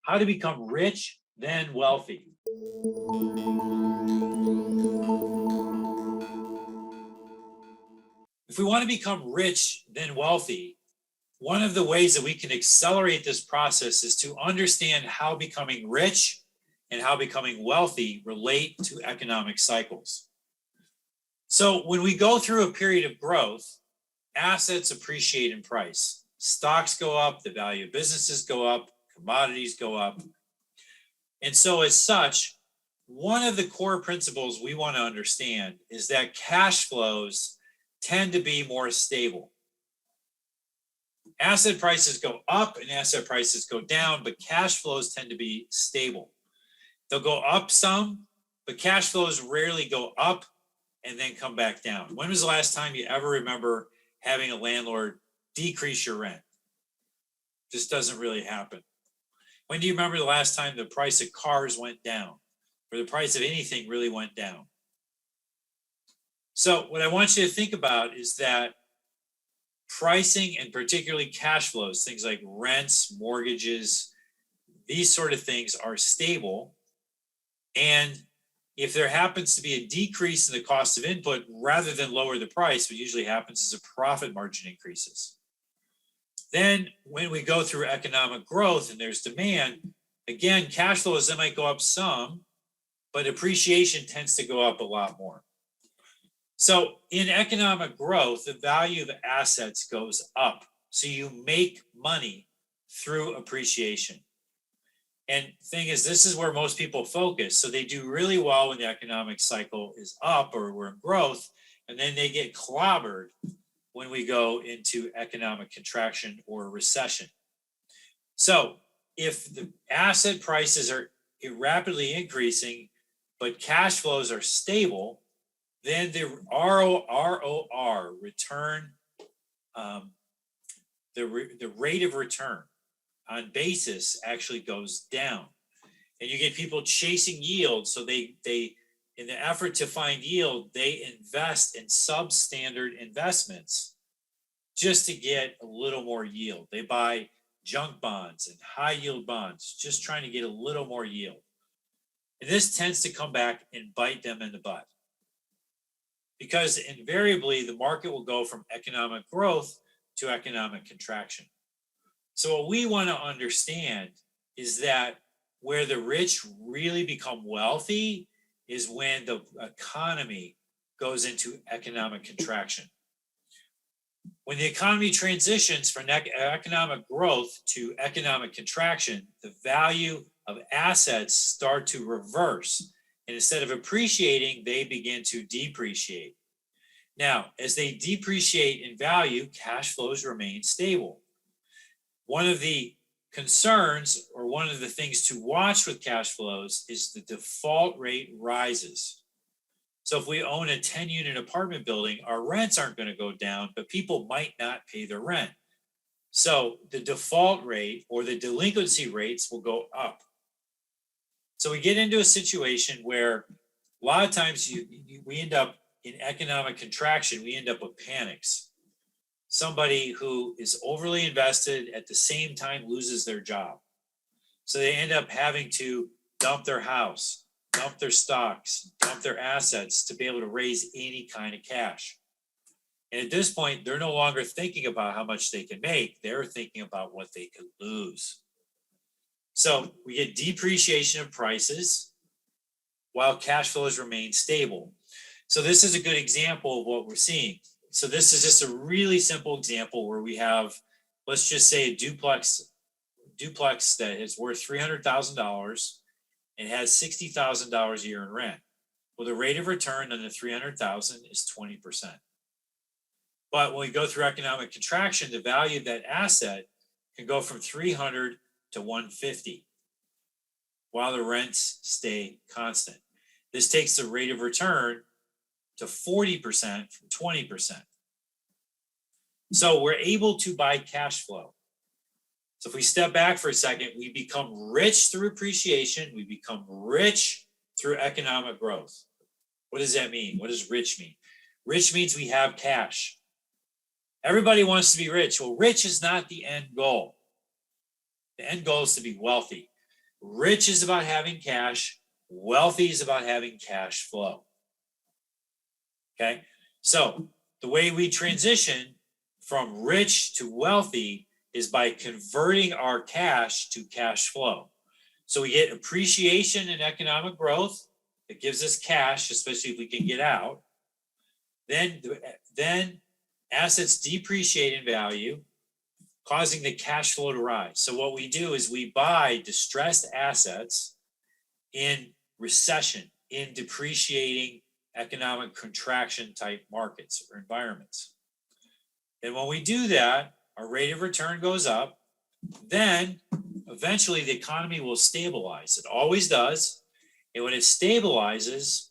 How to become rich, then wealthy. If we want to become rich, then wealthy, one of the ways that we can accelerate this process is to understand how becoming rich and how becoming wealthy relate to economic cycles. So when we go through a period of growth, assets appreciate in price. Stocks go up, the value of businesses go up, commodities go up. And so as such, one of the core principles we want to understand is that cash flows tend to be more stable. Asset prices go up and asset prices go down, but cash flows tend to be stable. They'll go up some, but cash flows rarely go up and then come back down. When was the last time you ever remember having a landlord decrease your rent? Just doesn't really happen. When do you remember the last time the price of cars went down or the price of anything really went down? So what I want you to think about is that pricing and particularly cash flows, things like rents, mortgages, these sort of things are stable. And if there happens to be a decrease in the cost of input rather than lower the price, what usually happens is a profit margin increases. Then when we go through economic growth and there's demand, again, cash flows, they might go up some, but appreciation tends to go up a lot more. So in economic growth, the value of assets goes up. So you make money through appreciation. And thing is, this is where most people focus. So they do really well when the economic cycle is up or we're in growth, and then they get clobbered when we go into economic contraction or recession. So if the asset prices are rapidly increasing, but cash flows are stable, then the ROR, return, the rate of return on basis actually goes down. And you get people chasing yield. So they in the effort to find yield, they invest in substandard investments just to get a little more yield. They buy junk bonds and high yield bonds, just trying to get a little more yield. And this tends to come back and bite them in the butt, because invariably the market will go from economic growth to economic contraction. So what we want to understand is that where the rich really become wealthy is when the economy goes into economic contraction. When the economy transitions from economic growth to economic contraction, the value of assets start to reverse. And instead of appreciating, they begin to depreciate. Now, as they depreciate in value, cash flows remain stable. One of the concerns, or one of the things to watch with cash flows, is the default rate rises. So if we own a 10-unit apartment building, our rents aren't going to go down, but people might not pay their rent. So the default rate or the delinquency rates will go up. So we get into a situation where a lot of times we end up in economic contraction, we end up with panics. Somebody who is overly invested at the same time loses their job. So they end up having to dump their house, dump their stocks, dump their assets to be able to raise any kind of cash. And at this point, they're no longer thinking about how much they can make. They're thinking about what they could lose. So we get depreciation of prices while cash flows remain stable. So this is a good example of what we're seeing. So this is just a really simple example where we have, let's just say, a duplex that is worth $300,000 and has $60,000 a year in rent. Well, the rate of return on the $300,000 is 20%. But when we go through economic contraction, the value of that asset can go from 300 to 150 while the rents stay constant. This takes the rate of return to 40% from 20%. So we're able to buy cash flow. So if we step back for a second, we become rich through appreciation. We become rich through economic growth. What does that mean? What does rich mean? Rich means we have cash. Everybody wants to be rich. Well, rich is not the end goal. The end goal is to be wealthy. Rich is about having cash. Wealthy is about having cash flow. Okay. So the way we transition from rich to wealthy is by converting our cash to cash flow. So we get appreciation and economic growth that gives us cash, especially if we can get out. Then assets depreciate in value, causing the cash flow to rise. So what we do is we buy distressed assets in recession, in depreciating economic contraction type markets or environments. And when we do that, our rate of return goes up. Then eventually the economy will stabilize. It always does. And when it stabilizes,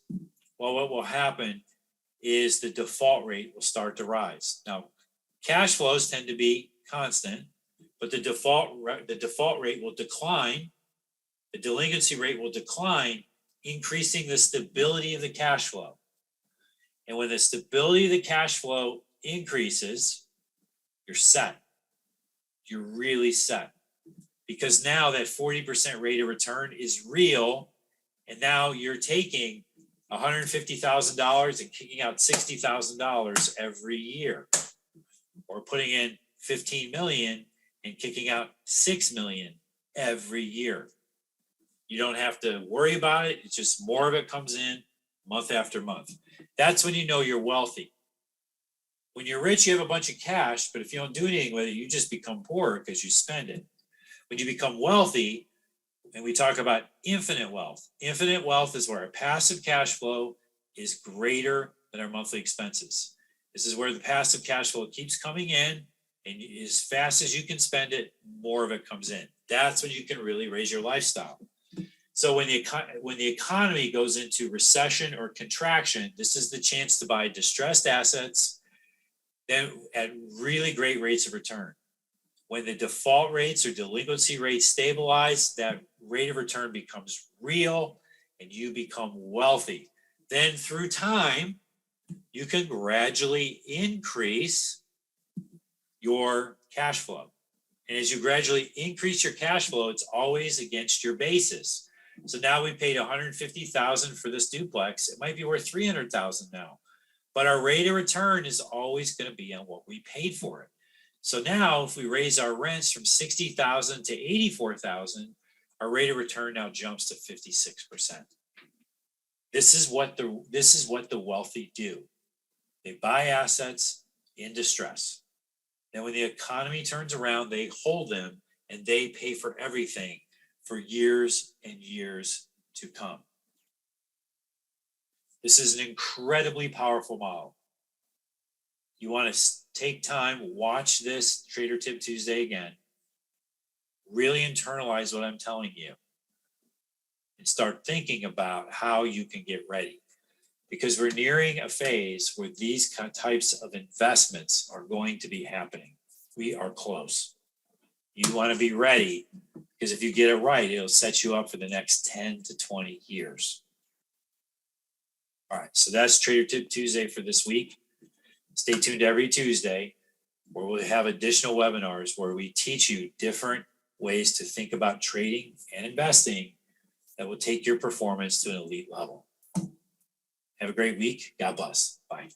well, what will happen is the default rate will start to rise. Now, cash flows tend to be constant, but the default rate will decline. The delinquency rate will decline, increasing the stability of the cash flow. And when the stability of the cash flow increases, you're set. You're really set. Because now that 40% rate of return is real, and now you're taking $150,000 and kicking out $60,000 every year, or putting in 15 million and kicking out 6 million every year. You don't have to worry about it. It's just more of it comes in month after month. That's when you know you're wealthy. When you're rich, you have a bunch of cash, but if you don't do anything with it, you just become poor because you spend it. When you become wealthy, and we talk about infinite wealth is where our passive cash flow is greater than our monthly expenses. This is where the passive cash flow keeps coming in, and as fast as you can spend it, more of it comes in. That's when you can really raise your lifestyle. So when the economy goes into recession or contraction, this is the chance to buy distressed assets then at really great rates of return. When the default rates or delinquency rates stabilize, that rate of return becomes real and you become wealthy. Then through time, you can gradually increase your cash flow. And as you gradually increase your cash flow, it's always against your basis. So now we paid $150,000 for this duplex. It might be worth $300,000 now, but our rate of return is always going to be on what we paid for it. So now if we raise our rents from $60,000 to $84,000, our rate of return now jumps to 56%. This is what the wealthy do. They buy assets in distress. Then when the economy turns around, they hold them and they pay for everything for years and years to come. This is an incredibly powerful model. You want to take time, watch this Trader Tip Tuesday again, really internalize what I'm telling you, and start thinking about how you can get ready. Because we're nearing a phase where these types of investments are going to be happening. We are close. You want to be ready, because if you get it right, it'll set you up for the next 10 to 20 years. All right, so that's Trader Tip Tuesday for this week. Stay tuned every Tuesday where we'll have additional webinars where we teach you different ways to think about trading and investing that will take your performance to an elite level. Have a great week. God bless. Bye.